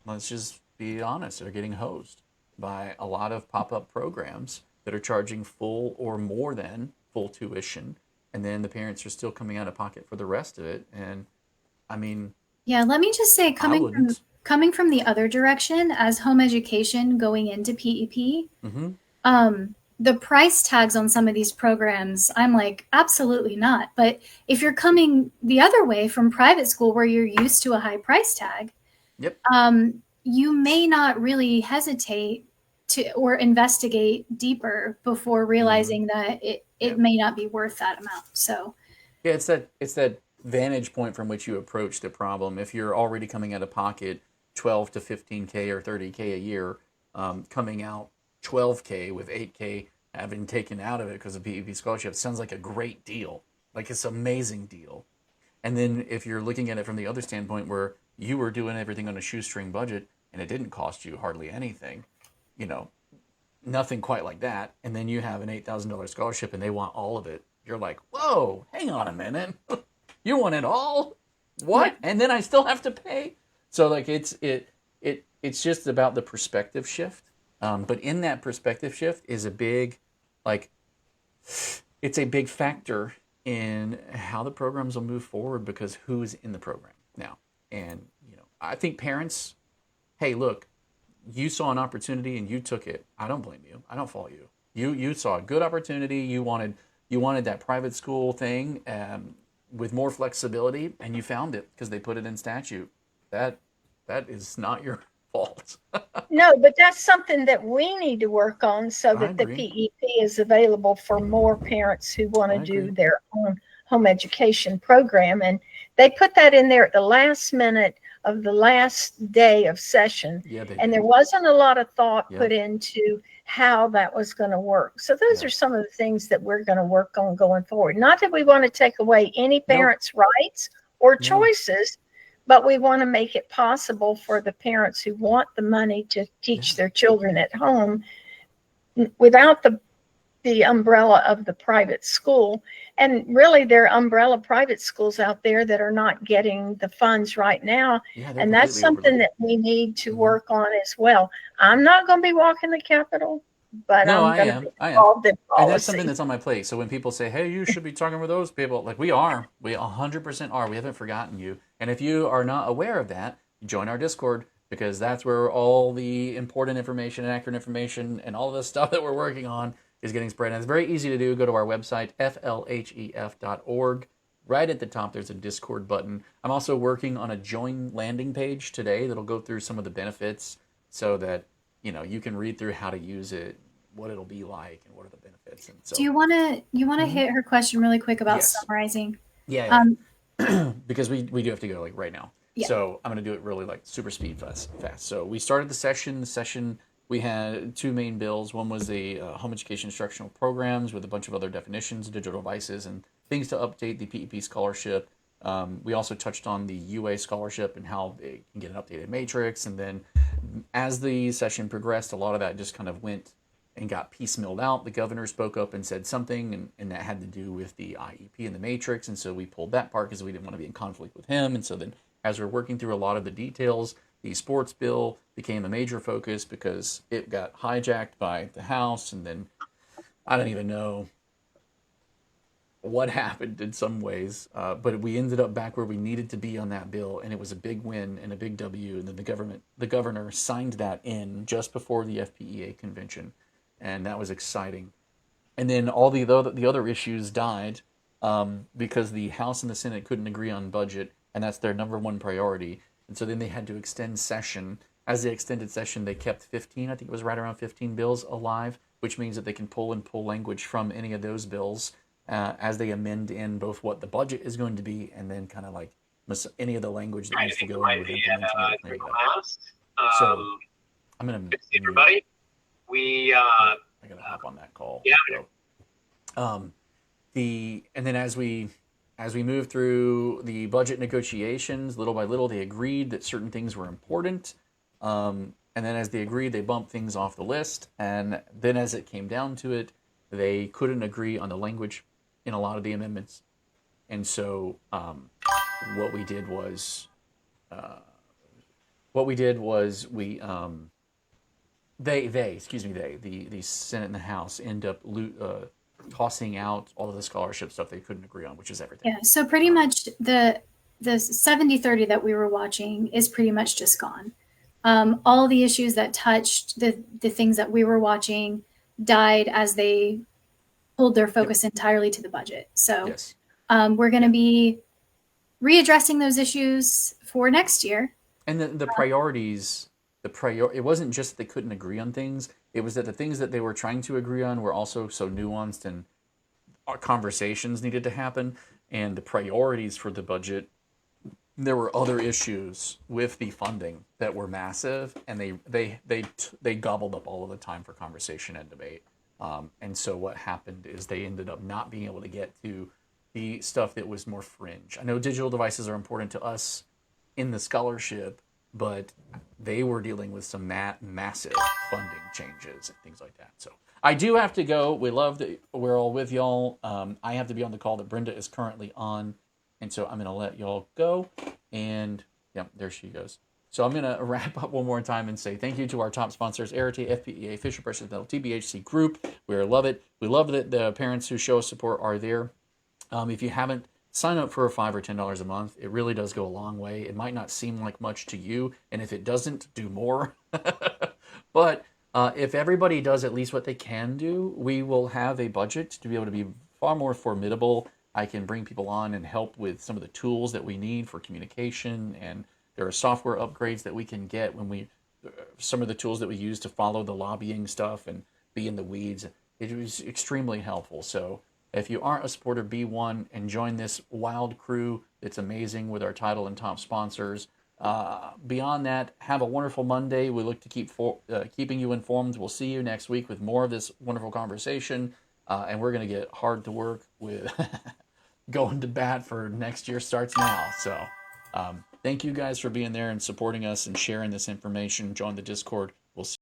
Speaker 1: let's just be honest, they're getting hosed by a lot of pop-up programs that are charging full or more than full tuition, and then the parents are still coming out of pocket for the rest of it. And I mean,
Speaker 3: yeah, let me just say, coming from the other direction as home education going into PEP, the price tags on some of these programs, I'm like, absolutely not. But if you're coming the other way from private school where you're used to a high price tag, you may not really hesitate to or investigate deeper before realizing that it may not be worth that amount. So
Speaker 1: yeah, it's that vantage point from which you approach the problem. If you're already coming out of pocket 12 to 15K or 30K a year, coming out 12K with 8K having taken out of it because of PEP scholarship, sounds like a great deal. Like, it's an amazing deal. And then if you're looking at it from the other standpoint where you were doing everything on a shoestring budget and it didn't cost you hardly anything, nothing quite like that, and then you have an $8,000 scholarship and they want all of it, you're like, whoa, hang on a minute. You want it all? What? Yeah. And then I still have to pay? So like it's just about the perspective shift. But in that perspective shift is a big, it's a big factor in how the programs will move forward because who's in the program now. And, I think parents, hey, look, you saw an opportunity and you took it. I don't blame you. I don't fault you. You saw a good opportunity. You wanted that private school thing with more flexibility, and you found it because they put it in statute. That is not your fault.
Speaker 2: No, but that's something that we need to work on so that the PEP is available for more parents who want to do their own home education program. And they put that in there at the last minute of the last day of session.
Speaker 1: Yeah,
Speaker 2: and there wasn't a lot of thought put into how that was going to work. So those are some of the things that we're going to work on going forward. Not that we want to take away any parents' rights or choices, but we want to make it possible for the parents who want the money to teach their children at home without the umbrella of the private school. And really, there are umbrella private schools out there that are not getting the funds right now. And that's something that we need to work on as well. I'm not going to be walking the Capitol, but I'm going to be involved in policy.
Speaker 1: And that's something that's on my plate. So when people say, hey, you should be talking with those people, like we 100% are. We haven't forgotten you. And if you are not aware of that, join our Discord, because that's where all the important information and accurate information and all the stuff that we're working on is getting spread. And it's very easy to do. Go to our website, flhef.org. right at the top, there's a Discord button. I'm also working on a join landing page today that'll go through some of the benefits so that, you can read through how to use it, what it'll be like, and what are the benefits. And so,
Speaker 3: Do you want to
Speaker 1: Mhm.
Speaker 3: hit her question really quick about
Speaker 1: Yes.
Speaker 3: summarizing?
Speaker 1: Yeah,
Speaker 3: Um,
Speaker 1: because we do have to go like right now.
Speaker 3: Yeah.
Speaker 1: So I'm gonna do it really like super speed fast. So we started the session. We had two main bills. One was the home education instructional programs with a bunch of other definitions, digital devices, and things to update the PEP scholarship. We also touched on the UA scholarship and how they can get an updated matrix. And then as the session progressed, a lot of that just kind of went and got piecemealed out. The governor spoke up and said something, and that had to do with the IEP and the matrix. And so we pulled that part because we didn't want to be in conflict with him. And so then, as we're working through a lot of the details, the sports bill became a major focus because it got hijacked by the House. And then I don't even know what happened in some ways, but we ended up back where we needed to be on that bill, and it was a big win and a big W. And then the governor signed that in just before the FPEA convention, and that was exciting. And then all the other issues died because the House and the Senate couldn't agree on budget, and that's their number one priority. And so then they had to extend session. As they extended session, they kept 15, I think it was right around 15 bills alive, which means that they can pull language from any of those bills as they amend in both what the budget is going to be and then kind of like any of the language that needs to go in with implementing it. So I'm going to...
Speaker 4: everybody.
Speaker 1: I gotta hop on that call.
Speaker 4: Yeah.
Speaker 1: So, and then as we move through the budget negotiations, little by little, they agreed that certain things were important. And then as they agreed, they bumped things off the list. And then as it came down to it, they couldn't agree on the language in a lot of the amendments. And so what we did was the Senate and the House end up tossing out all of the scholarship stuff they couldn't agree on, which is everything.
Speaker 3: Yeah, so pretty much the 70-30 that we were watching is pretty much just gone. All the issues that touched the things that we were watching died as they pulled their focus entirely to the budget. So
Speaker 1: Yes.
Speaker 3: We're going to be readdressing those issues for next year.
Speaker 1: And the priorities, it wasn't just that they couldn't agree on things. It was that the things that they were trying to agree on were also so nuanced, and our conversations needed to happen. And the priorities for the budget, there were other issues with the funding that were massive, and they gobbled up all of the time for conversation and debate. And so what happened is they ended up not being able to get to the stuff that was more fringe. I know digital devices are important to us in the scholarship, but they were dealing with some massive funding changes and things like that. So I do have to go. We love that we're all with y'all. I have to be on the call that Brenda is currently on, and so I'm going to let y'all go. And yeah, there she goes. So I'm going to wrap up one more time and say thank you to our top sponsors, Arete, FPEA, Fisher Precious Metal, TBHC Group. We love it. We love that the parents who show us support are there. If you haven't, sign up for $5 or $10 a month. It really does go a long way. It might not seem like much to you, and if it doesn't, do more. But if everybody does at least what they can do, we will have a budget to be able to be far more formidable. I can bring people on and help with some of the tools that we need for communication, and there are software upgrades that we can get when some of the tools that we use to follow the lobbying stuff and be in the weeds. It was extremely helpful. So if you aren't a supporter, be one and join this wild crew. It's amazing with our title and top sponsors. Beyond that, have a wonderful Monday. We look to keep keeping you informed. We'll see you next week with more of this wonderful conversation. And we're going to get hard to work with going to bat for next year starts now. So thank you guys for being there and supporting us and sharing this information. Join the Discord. We'll see